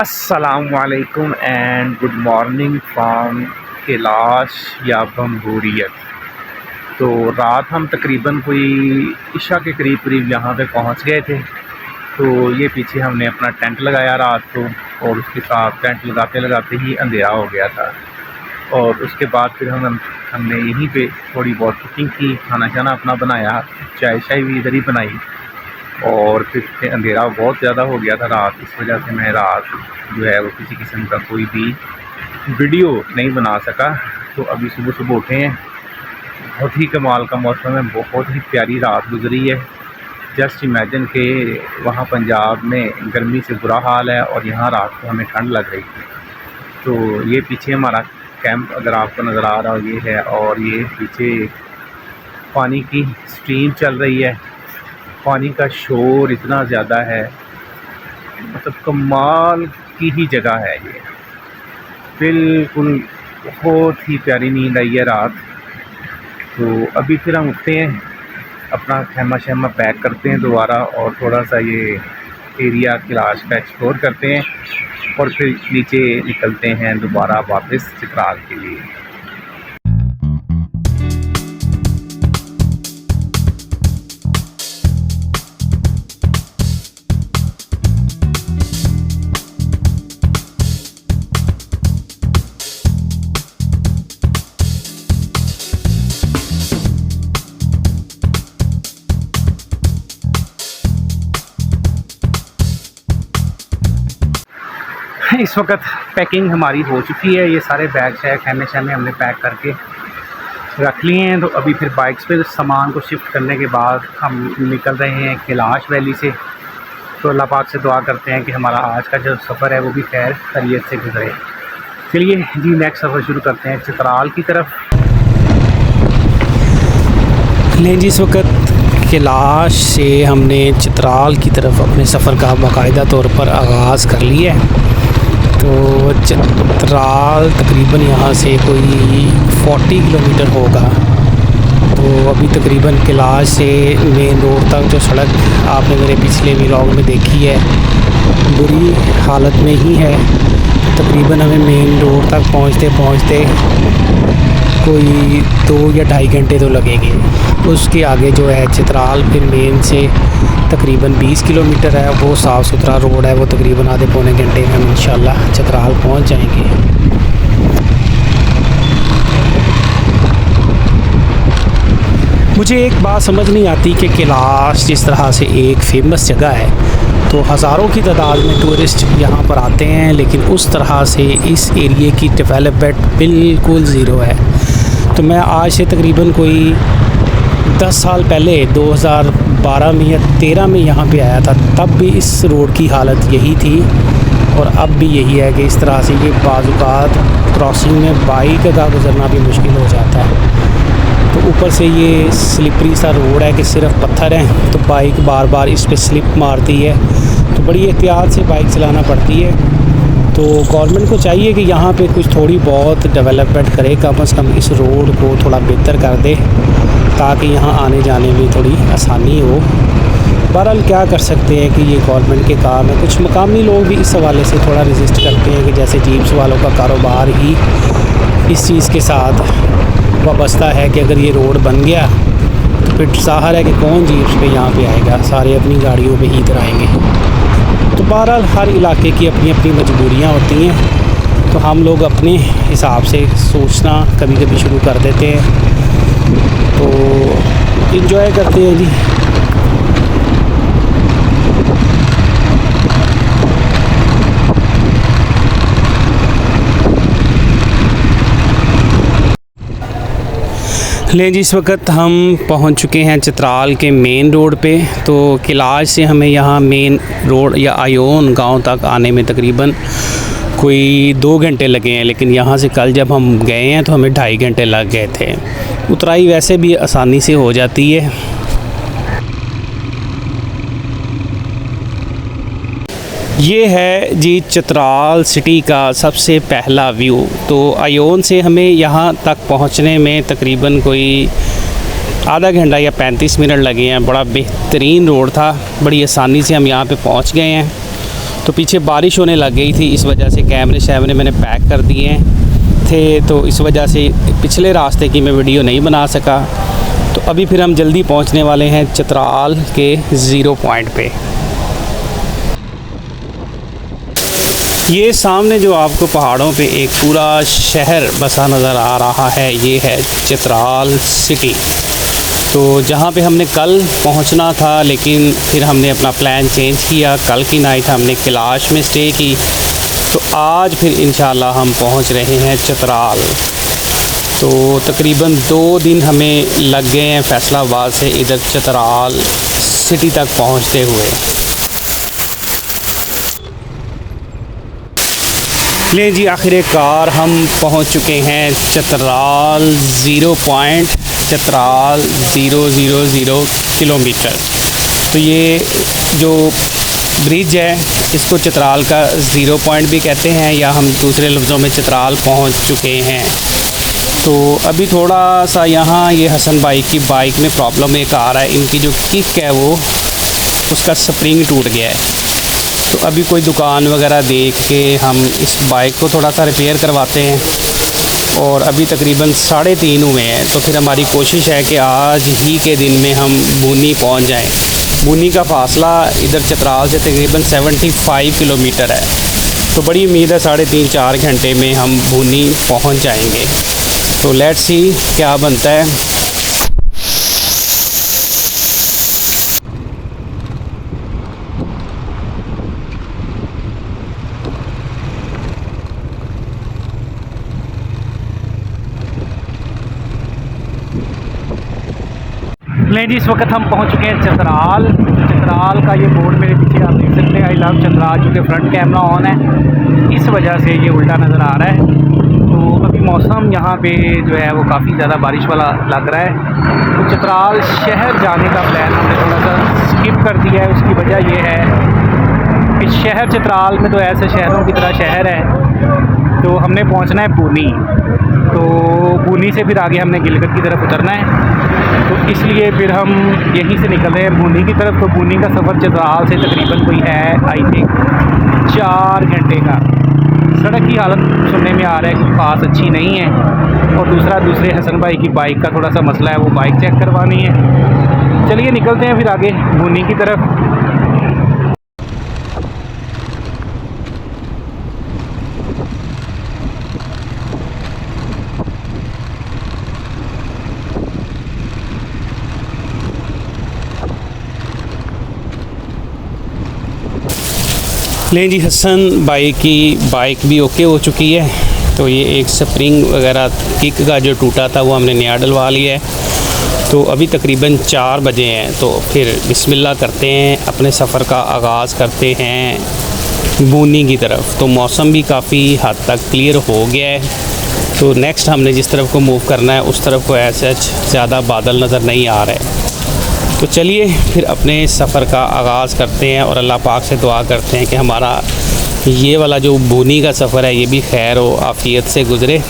अस्सलामुअलैकुम and good morning from Kailash या बम्बूरियत। तो रात हम तकरीबन कोई इशा के करीब यहाँ पे पहुँच गए थे। तो ये पीछे हमने अपना टेंट लगाया रात को, और उसके साथ टेंट लगाते लगाते ही अंधेरा हो गया था। और उसके बाद फिर हमने यहीं पे थोड़ी बहुत कुकिंग की, खाना शाना अपना बनाया, चाय शाय भी इधर ही बनाई। और फिर अंधेरा बहुत ज़्यादा हो गया था रात, इस वजह से मैं रात जो है वो किसी किस्म का कोई भी वीडियो नहीं बना सका। तो अभी सुबह सुबह उठे हैं, बहुत ही कमाल का मौसम है, बहुत ही प्यारी रात गुजरी है। जस्ट इमेजिन के वहाँ पंजाब में गर्मी से बुरा हाल है और यहाँ रात को हमें ठंड लग रही थी। तो ये पीछे हमारा कैंप अगर आपको नज़र आ रहा हो ये है, और ये पीछे पानी की स्ट्रीम चल रही है। पानी का शोर इतना ज़्यादा है, मतलब कमाल की ही जगह है ये, बिल्कुल बहुत ही प्यारी नींद आई है रात। तो अभी फिर हम उठते हैं, अपना खैमा शैमा पैक करते हैं दोबारा, और थोड़ा सा ये एरिया कैलाश का एक्सप्लोर करते हैं, और फिर नीचे निकलते हैं दोबारा वापस चित्राल के लिए। इस वक्त पैकिंग हमारी हो चुकी है, ये सारे बैग शैग खैमे शैमे हमने पैक करके रख लिए हैं। तो अभी फिर बाइक्स पे सामान को शिफ्ट करने के बाद हम निकल रहे हैं कैलाश वैली से। तो अल्लाह पाक से दुआ करते हैं कि हमारा आज का जो सफ़र है वो भी खैर खैरियत से गुजरे। चलिए जी, नेक्स्ट सफ़र शुरू करते हैं चित्राल की तरफ। नहीं जी, इस वक्त कैलाश से हमने चित्राल की तरफ अपने सफ़र का बाकायदा तौर पर आगाज़ कर लिया है। तो चित्राल तकरीबन यहाँ से कोई 40 किलोमीटर होगा। तो अभी तकरीबन कैलाश से मेन रोड तक जो सड़क आपने मेरे पिछले व्लॉग में देखी है बुरी हालत में ही है। तकरीबन हमें मेन रोड तक पहुँचते पहुँचते कोई 2 या 2.5 घंटे तो लगेंगे। उसके आगे जो है चित्राल फिर मेन से तकरीबन 20 किलोमीटर है, वो साफ़ सुथरा रोड है, वो तकरीबन आधे पौने घंटे में हम इंशाल्लाह चित्राल पहुंच जाएंगे। मुझे एक बात समझ नहीं आती कि कैलाश जिस तरह से एक फ़ेमस जगह है तो हज़ारों की तादाद में टूरिस्ट यहाँ पर आते हैं, लेकिन उस तरह से इस एरिए की डेवलपमेंट बिल्कुल ज़ीरो है। तो मैं आज से तकरीबन कोई 10 साल पहले 2012 में या 13 में यहाँ पे आया था, तब भी इस रोड की हालत यही थी और अब भी यही है कि इस तरह से ये बाज़ुकात क्रॉसिंग में बाइक का गुज़रना भी मुश्किल हो जाता है। तो ऊपर से ये स्लिपरी सा रोड है कि सिर्फ पत्थर हैं, तो बाइक बार बार इस पर स्लिप मारती है, तो बड़ी एहतियात से बाइक चलाना पड़ती है। तो गवर्नमेंट को चाहिए कि यहाँ पे कुछ थोड़ी बहुत डेवलपमेंट करे, कम से कम इस रोड को थोड़ा बेहतर कर दे ताकि यहाँ आने जाने में थोड़ी आसानी हो। बहरहाल क्या कर सकते हैं कि ये गवर्नमेंट के काम है। कुछ मकामी लोग भी इस हवाले से थोड़ा रेजिस्ट करते हैं कि जैसे जीप्स वालों का कारोबार ही इस चीज़ के साथ वाबस्ता है कि अगर ये रोड बन गया तो फिर ज़ाहिर है कि कौन जीप्स पे यहाँ पे आएगा, सारे अपनी गाड़ियों पे ही इधर आएंगे। तो बहरहाल हर इलाके की अपनी अपनी मजबूरियाँ होती हैं, तो हम लोग अपने हिसाब से सोचना कभी कभी शुरू कर देते हैं, तो इन्जॉय करते हैं जी। ले जी, इस वक्त हम पहुंच चुके हैं चित्राल के मेन रोड पे। तो कैलाश से हमें यहाँ मेन रोड या आयोन गांव तक आने में तकरीबन कोई 2 घंटे लगे हैं, लेकिन यहाँ से कल जब हम गए हैं तो हमें 2.5 घंटे लग गए थे। उतराई वैसे भी आसानी से हो जाती है। ये है जी चित्राल सिटी का सबसे पहला व्यू। तो आयोन से हमें यहाँ तक पहुँचने में तकरीबन कोई आधा घंटा या 35 मिनट लगे हैं। बड़ा बेहतरीन रोड था, बड़ी आसानी से हम यहाँ पे पहुँच गए हैं। तो पीछे बारिश होने लग गई थी, इस वजह से कैमरे शैमरे मैंने पैक कर दिए थे, तो इस वजह से पिछले रास्ते की मैं वीडियो नहीं बना सका। तो अभी फिर हम जल्दी पहुंचने वाले हैं चित्राल के ज़ीरो पॉइंट पे। ये सामने जो आपको पहाड़ों पे एक पूरा शहर बसा नज़र आ रहा है, ये है चित्राल सिटी। तो जहाँ पे हमने कल पहुँचना था, लेकिन फिर हमने अपना प्लान चेंज किया। कल की नाइट हमने कैलाश में स्टे की, तो आज फिर इंशाल्लाह हम पहुँच रहे हैं चित्राल। तो तकरीबन 2 दिन हमें लग गए हैं फैसलाबाद से इधर चित्राल सिटी तक पहुंचते हुए। ले जी, आखिरकार हम पहुंच चुके हैं Chitral zero point, Chitral 000 kilometre. तो ये जो ब्रिज है इसको चित्राल का ज़ीरो पॉइंट भी कहते हैं, या हम दूसरे लफ्ज़ों में चित्राल पहुंच चुके हैं। तो अभी थोड़ा सा यहाँ ये हसन भाई की बाइक में प्रॉब्लम एक आ रहा है, इनकी जो किक है वो उसका स्प्रिंग टूट गया है। तो अभी कोई दुकान वगैरह देख के हम इस बाइक को थोड़ा सा रिपेयर करवाते हैं। और अभी तकरीबन 3:30 हुए हैं, तो फिर हमारी कोशिश है कि आज ही के दिन में हम बूनी पहुँच जाएँ। बूनी का फ़ासला इधर चित्राल से तकरीबन 75 किलोमीटर है, तो बड़ी उम्मीद है 3.5-4 घंटे में हम बूनी पहुँच जाएंगे। तो लेट्स सी क्या बनता है। नहीं जी, इस वक्त हम पहुंच चुके हैं चित्राल। चित्राल का ये बोर्ड मेरे पीछे आप देख सकते हैं, आई लव चित्राल, जो कि फ्रंट कैमरा ऑन है, इस वजह से ये उल्टा नज़र आ रहा है। तो अभी मौसम यहाँ पे जो है वो काफ़ी ज़्यादा बारिश वाला लग रहा है। तो चित्राल शहर जाने का प्लान हमने थोड़ा सा स्किप कर दिया है। उसकी वजह ये है कि शहर चित्राल में तो ऐसे शहरों की तरह शहर है, तो हमने पहुँचना है बूनी। तो बूनी से फिर आगे हमने गिलगित की तरफ उतरना है, तो इसलिए फिर हम यहीं से निकल रहे हैं बूनी की तरफ। तो बूनी का सफ़र चित्राल से तकरीबन कोई है आई थिंक 4 घंटे का। सड़क की हालत सुनने में आ रहा है कि खास अच्छी नहीं है, और दूसरे हसन भाई की बाइक का थोड़ा सा मसला है, वो बाइक चेक करवानी है। चलिए निकलते हैं फिर आगे बूनी की तरफ। ले जी, हसन भाई की बाइक भी ओके हो चुकी है। तो ये एक स्प्रिंग वगैरह किक का जो टूटा था वो हमने नया डलवा लिया है। तो अभी तकरीबन 4 बजे हैं, तो फिर बिस्मिल्लाह करते हैं, अपने सफ़र का आगाज़ करते हैं बूनी की तरफ। तो मौसम भी काफ़ी हद तक क्लियर हो गया है। तो नेक्स्ट हमने जिस तरफ को मूव करना है उस तरफ को ऐसे ज़्यादा बादल नज़र नहीं आ रहे। तो चलिए फिर अपने सफ़र का आगाज़ करते हैं और अल्लाह पाक से दुआ करते हैं कि हमारा ये वाला जो बूनी का सफ़र है ये भी खैर व आफ़ियत से गुज़रे।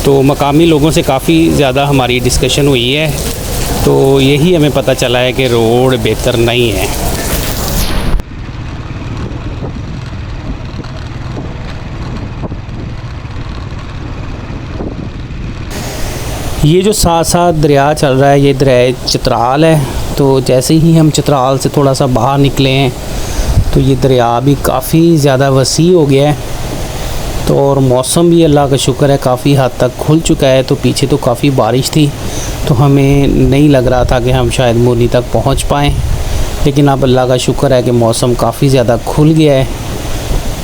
तो मकामी लोगों से काफ़ी ज़्यादा हमारी डिस्कशन हुई है, तो यही हमें पता चला है कि रोड बेहतर नहीं है। ये जो साथ साथ दरिया चल रहा है ये दरिया चित्राल है। तो जैसे ही हम चित्राल से थोड़ा सा बाहर निकले हैं तो ये दरिया भी काफ़ी ज़्यादा वसी हो गया है। तो और मौसम भी अल्लाह का शुक्र है काफ़ी हद तक खुल चुका है। तो पीछे तो काफ़ी बारिश थी, तो हमें नहीं लग रहा था कि हम शायद बूनी तक पहुंच पाएँ, लेकिन अब अल्लाह का शुक्र है कि मौसम काफ़ी ज़्यादा खुल गया है।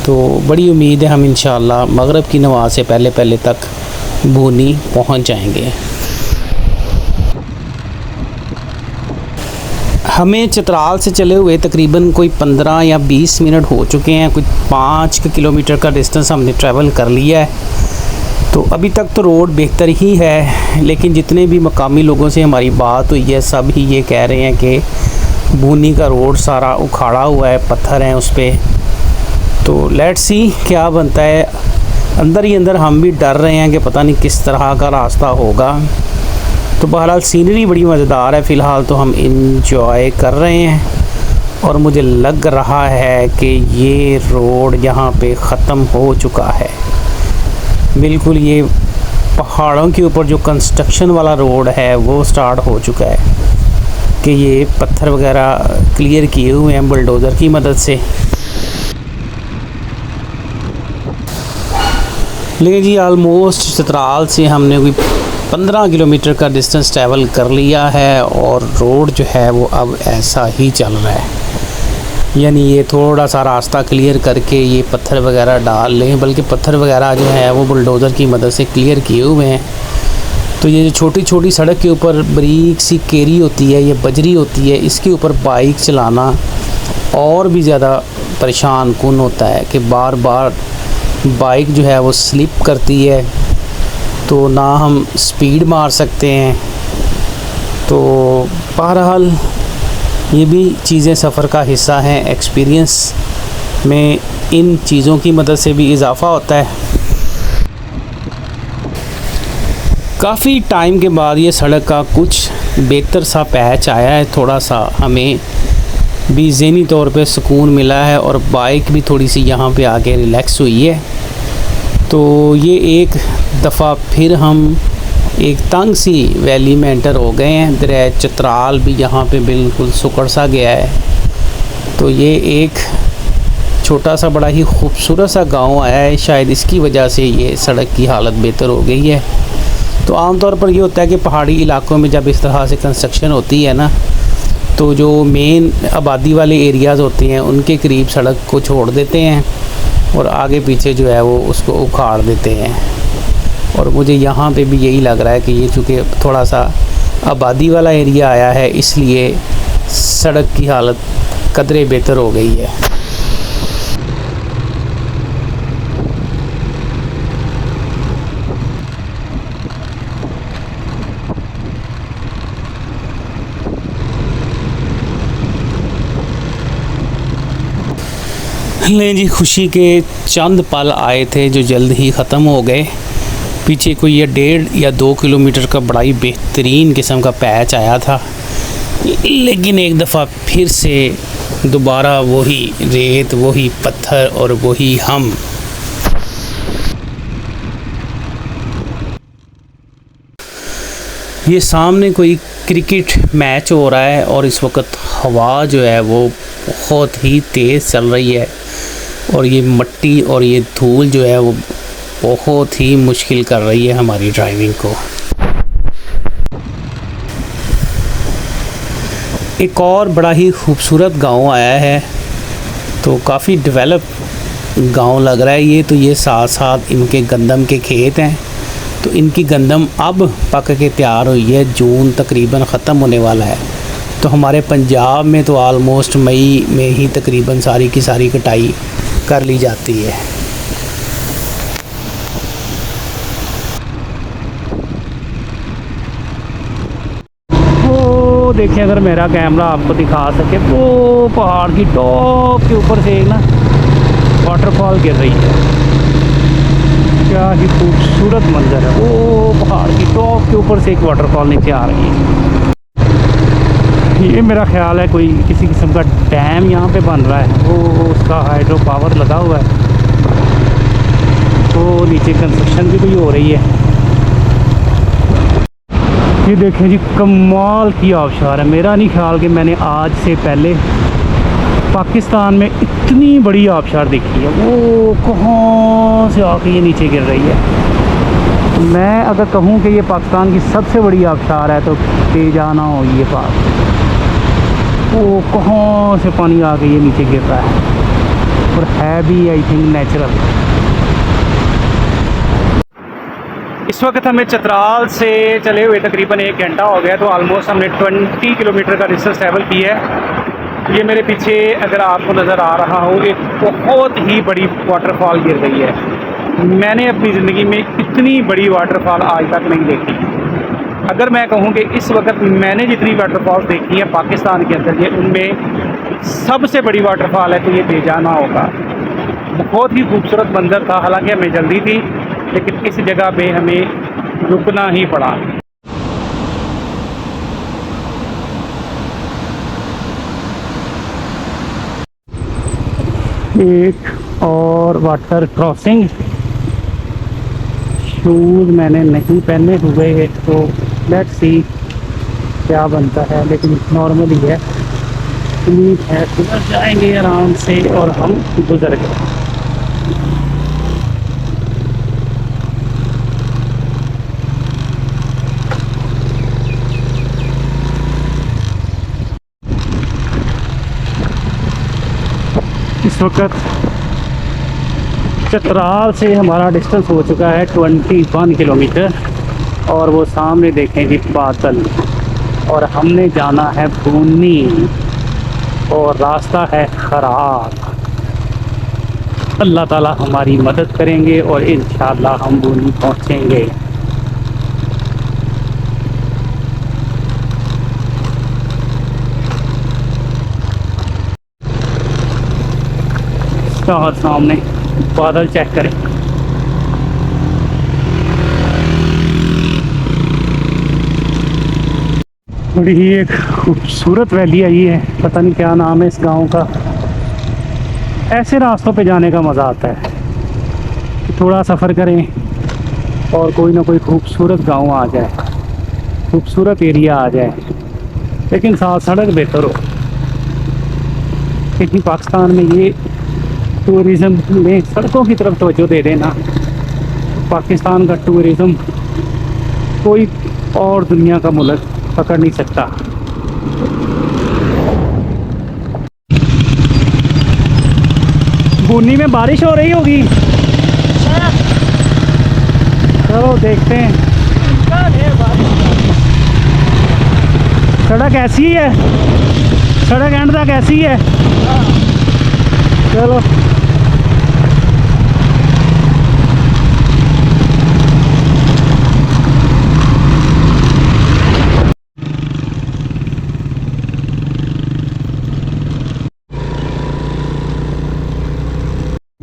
तो बड़ी उम्मीद है हम इंशाअल्लाह मगरिब की नमाज़ से पहले पहले तक बूनी पहुंच जाएंगे। हमें चित्राल से चले हुए तकरीबन कोई 15 या 20 मिनट हो चुके हैं। कुछ 5 किलोमीटर का डिस्टेंस हमने ट्रैवल कर लिया है। तो अभी तक तो रोड बेहतर ही है, लेकिन जितने भी मकामी लोगों से हमारी बात हुई है सब ही ये कह रहे हैं कि बूनी का रोड सारा उखाड़ा हुआ है, पत्थर हैं उस पर। तो लेट्स सी क्या बनता है। अंदर ही अंदर हम भी डर रहे हैं कि पता नहीं किस तरह का रास्ता होगा। तो बहरहाल सीनरी बड़ी मज़ेदार है, फ़िलहाल तो हम इंजॉय कर रहे हैं। और मुझे लग रहा है कि ये रोड यहाँ पे ख़त्म हो चुका है। बिल्कुल ये पहाड़ों के ऊपर जो कंस्ट्रक्शन वाला रोड है वो स्टार्ट हो चुका है कि ये पत्थर वगैरह क्लियर किए हुए हैं बुलडोज़र की मदद से। लेकिन जी आलमोस्ट चित्राल से हमने कोई 15 किलोमीटर का डिस्टेंस ट्रैवल कर लिया है और रोड जो है वो अब ऐसा ही चल रहा है। यानी ये थोड़ा सा रास्ता क्लियर करके ये पत्थर वगैरह डाल लें, बल्कि पत्थर वगैरह जो है वो बुलडोज़र की मदद से क्लियर किए हुए हैं। तो ये जो छोटी छोटी सड़क के ऊपर बारीक सी केरी होती है, ये बजरी होती है, इसके ऊपर बाइक चलाना और भी ज़्यादा परेशान कुन होता है कि बार बार बाइक जो है वो स्लिप करती है, तो ना हम स्पीड मार सकते हैं। तो बहरहाल ये भी चीज़ें सफ़र का हिस्सा हैं। एक्सपीरियंस में इन चीज़ों की मदद से भी इजाफ़ा होता है। काफ़ी टाइम के बाद ये सड़क का कुछ बेहतर सा पैच आया है, थोड़ा सा हमें भी ज़हनी तौर पे सुकून मिला है और बाइक भी थोड़ी सी यहाँ पे आके रिलैक्स हुई है। तो ये एक दफ़ा फिर हम एक तंग सी वैली में एंटर हो गए हैं। दरिया चित्राल भी यहाँ पे बिल्कुल सुकड़ सा गया है। तो ये एक छोटा सा बड़ा ही खूबसूरत सा गांव आया है, शायद इसकी वजह से ये सड़क की हालत बेहतर हो गई है। तो आमतौर पर ये होता है कि पहाड़ी इलाकों में जब इस तरह से कंस्ट्रक्शन होती है ना, तो जो मेन आबादी वाले एरियाज़ होते हैं उनके करीब सड़क को छोड़ देते हैं और आगे पीछे जो है वो उसको उखाड़ देते हैं। और मुझे यहाँ पे भी यही लग रहा है कि ये चूँकि थोड़ा सा आबादी वाला एरिया आया है, इसलिए सड़क की हालत कदरे बेहतर हो गई है। लें जी, खुशी के चंद पल आए थे जो जल्द ही ख़त्म हो गए। पीछे कोई ये 1.5 या 2 किलोमीटर का बड़ा ही बेहतरीन किस्म का पैच आया था, लेकिन एक दफ़ा फिर से दोबारा वही रेत, वही पत्थर और वही हम। ये सामने कोई क्रिकेट मैच हो रहा है और इस वक्त हवा जो है वो बहुत ही तेज़ चल रही है और ये मिट्टी और ये धूल जो है वो बहुत ही मुश्किल कर रही है हमारी ड्राइविंग को। एक और बड़ा ही खूबसूरत गांव आया है, तो काफ़ी डेवलप गांव लग रहा है ये। तो ये साथ साथ इनके गंदम के खेत हैं, तो इनकी गंदम अब पक के तैयार हुई है। जून तकरीबन ख़त्म होने वाला है, तो हमारे पंजाब में तो आलमोस्ट मई में ही तकरीबन सारी की सारी कटाई कर ली जाती है। वो देखिए, अगर मेरा कैमरा आपको दिखा सके, वो पहाड़ की टॉप के ऊपर से एक ना वाटरफॉल गिर रही है। क्या ही खूबसूरत मंजर है। वो पहाड़ की टॉप के ऊपर से एक वाटरफॉल नीचे आ रही है। ये मेरा ख्याल है कोई किसी किस्म का डैम यहाँ पे बन रहा है, वो उसका हाइड्रो पावर लगा हुआ है। तो नीचे कंस्ट्रक्शन भी कोई हो रही है। ये देखें जी, कमाल की आबशार है। मेरा नहीं ख्याल कि मैंने आज से पहले पाकिस्तान में इतनी बड़ी आबशार देखी है। वो कहाँ से आके ये नीचे गिर रही है। मैं अगर कहूँ कि ये पाकिस्तान की सबसे बड़ी आबशार है तो तेजाना हो ये पास। वो कहाँ से पानी आके ये नीचे गिर रहा है और है भी आई थिंक नेचुरल। इस वक्त हमें चित्राल से चले हुए तकरीबन 1 घंटा हो गया, तो ऑलमोस्ट हमने 20 किलोमीटर का डिस्टेंस ट्रैवल किया है। ये मेरे पीछे अगर आपको नज़र आ रहा हो, एक बहुत ही बड़ी वाटरफॉल गिर रही है। मैंने अपनी ज़िंदगी में इतनी बड़ी वाटरफॉल आज तक नहीं देखी। अगर मैं कहूँ कि इस वक्त मैंने जितनी वाटरफॉल्स देखी हैं पाकिस्तान के अंदर, ये उनमें सबसे बड़ी वाटरफॉल है तो ये तेजाना होगा। बहुत ही खूबसूरत मंजर था। हालांकि हमें जल्दी थी, लेकिन इस जगह पे हमें रुकना ही पड़ा। एक और वाटर क्रॉसिंग। शूज़ मैंने नहीं पहने हुए हैं तो लेट्स सी क्या बनता है, लेकिन नॉर्मल ही है। उम्मीद है गुजर जाएंगे आराम से, और हम गुजर गए। इस वक्त चतराल से हमारा डिस्टेंस हो चुका है 21 किलोमीटर, और वो सामने देखें जी बादल, और हमने जाना है बूनी, और रास्ता है ख़राब। अल्लाह ताला हमारी मदद करेंगे और इंशाअल्लाह हम बूनी पहुँचेंगे। सामने बादल चेक करें। बड़ी ही एक खूबसूरत वैली आई है, पता नहीं क्या नाम है इस गांव का। ऐसे रास्तों पे जाने का मज़ा आता है कि थोड़ा सफ़र करें और कोई ना कोई खूबसूरत गांव आ जाए, खूबसूरत एरिया आ जाए, लेकिन साथ सड़क बेहतर हो। क्योंकि पाकिस्तान में ये टूरिज़्म में सड़कों की तरफ तवज्जो दे देना, पाकिस्तान का टूरिज़्म कोई और दुनिया का मुल्क पकड़ नहीं सकता। बूनी में बारिश हो रही होगी, चलो देखते हैं। सड़क ऐसी है, सड़क एंड तक ऐसी है। चलो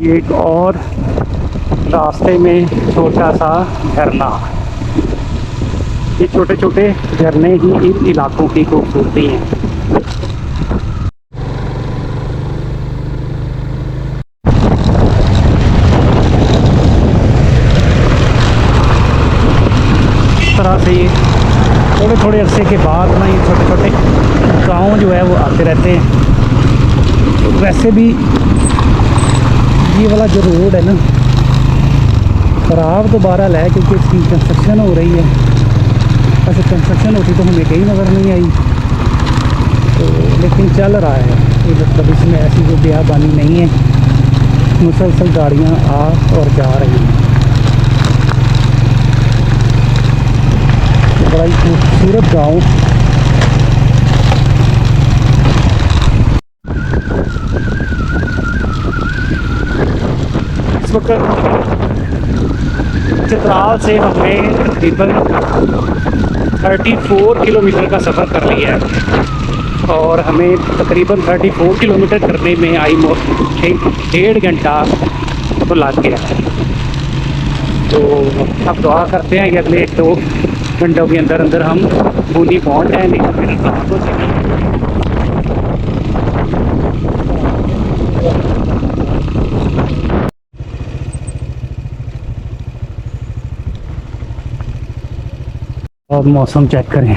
एक और रास्ते में छोटा सा झरना। ये छोटे छोटे झरने ही इन इलाकों की खूबसूरती हैं। इस तरह से ये थोड़े थोड़े अरसे के बाद ना ये छोटे छोटे गाँव जो है वो आते रहते हैं। तो वैसे भी ये वाला जो रोड है ना ख़राब तो बहरहाल है, क्योंकि इसकी कंस्ट्रक्शन हो रही है। ऐसे कंस्ट्रक्शन होती तो हमें कहीं नज़र नहीं आई, तो लेकिन चल रहा है ये, मतलब इसमें ऐसी कोई बेआबानी नहीं है, मुसलसल गाड़ियाँ आ और जा रही हैं। तो बड़ा ही खूबसूरत गाँव। इस वक्त चतराल से हमने तकरीबन 34 किलोमीटर का सफ़र कर लिया है, और हमें तकरीबन 34 किलोमीटर करने में आई 1.5 घंटा तो लग गया है। तो अब दुआ करते हैं कि अगले 1-2 घंटों के अंदर अंदर हम बूनी पहुंच जाएंगे। फिर रात हो जाएगी। और मौसम चेक करें,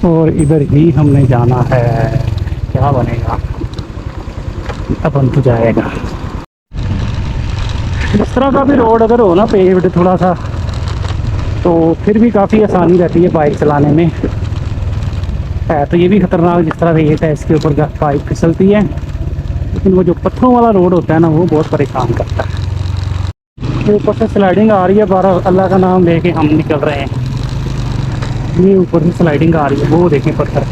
और इधर ही हमने जाना है। क्या बनेगा, अपन तो जाएगा। इस तरह का भी रोड अगर हो ना पेव्ड थोड़ा सा, तो फिर भी काफ़ी आसानी रहती है बाइक चलाने में। है तो ये भी ख़तरनाक, जिस तरह रेत है इसके ऊपर बाइक फिसलती है, लेकिन वो जो पत्थरों वाला रोड होता है ना वो बहुत परेशान करता है। ऊपर से स्लाइडिंग आ रही है, बारह अल्लाह का नाम लेके हम निकल रहे हैं। ये ऊपर से स्लाइडिंग आ रही है, वो देखें पत्थर।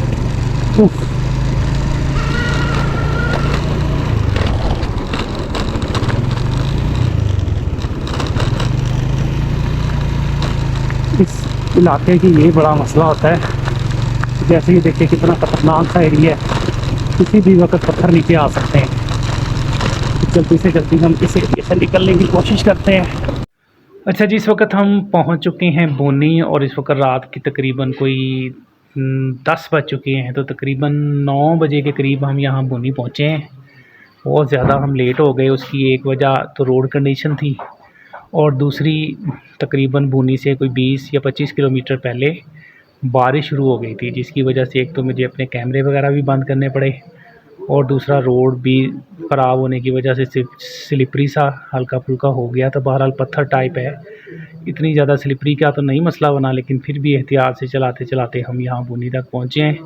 इस इलाके की ये बड़ा मसला होता है। जैसे ये देखिए कितना खतरनाक सा एरिया है, किसी भी वक्त पत्थर नीचे आ सकते हैं। जल्दी से जल्दी हम इस एरिया से निकलने की कोशिश करते हैं। अच्छा जी, इस वक्त हम पहुंच चुके हैं बोनी, और इस वक्त रात की तकरीबन कोई 10 बज चुके हैं। तो तकरीबन 9 बजे के करीब हम यहाँ बोनी पहुँचे हैं। बहुत ज़्यादा हम लेट हो गए। उसकी एक वजह तो रोड कंडीशन थी और दूसरी तकरीबन बुनी से कोई 20 या 25 किलोमीटर पहले बारिश शुरू हो गई थी, जिसकी वजह से एक तो मुझे अपने कैमरे वगैरह भी बंद करने पड़े और दूसरा रोड भी ख़राब होने की वजह से स्लिपरी सा हल्का फुल्का हो गया था। बहरहाल पत्थर टाइप है, इतनी ज़्यादा स्लिपरी का तो नहीं मसला बना, लेकिन फिर भी एहतियात से चलाते चलाते हम यहाँ बुनी तक पहुँचे हैं।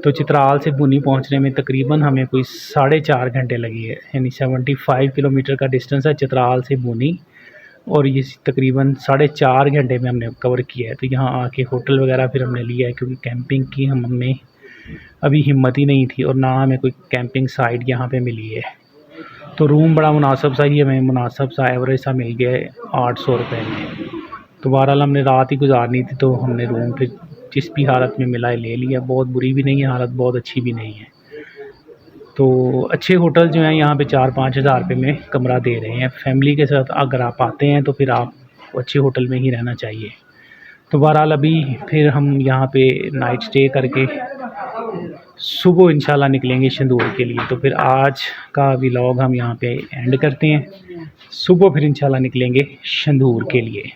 तो चित्राल से बुनी पहुँचने में तकरीबन हमें कोई 4.5 घंटे लगी है, यानी 75 किलोमीटर का डिस्टेंस है चित्राल से बुनी, और ये तकरीबन 4.5 घंटे में हमने कवर किया है। तो यहाँ आके होटल वगैरह फिर हमने लिया है, क्योंकि कैंपिंग की हमें अभी हिम्मत ही नहीं थी और ना हमें कोई कैंपिंग साइट यहाँ पे मिली है। तो रूम बड़ा मुनासिब सा ही हमें मुनासिब सा एवरेज सा मिल गया है 800 रुपये में। तो बहरहाल हमने रात ही गुजारनी थी, तो हमने रूम फिर जिस भी हालत में मिला है ले लिया। बहुत बुरी भी नहीं है हालत, बहुत अच्छी भी नहीं है। तो अच्छे होटल जो हैं यहाँ पे 4-5 हज़ार रुपये में कमरा दे रहे हैं। फैमिली के साथ अगर आप आते हैं तो फिर आप अच्छे होटल में ही रहना चाहिए। तो बहरहाल अभी फिर हम यहाँ पे नाइट स्टे करके सुबह इंशाल्लाह निकलेंगे शंदूर के लिए। तो फिर आज का व्लॉग हम यहाँ पे एंड करते हैं। सुबह फिर इंशाल्लाह निकलेंगे शंदूर के लिए।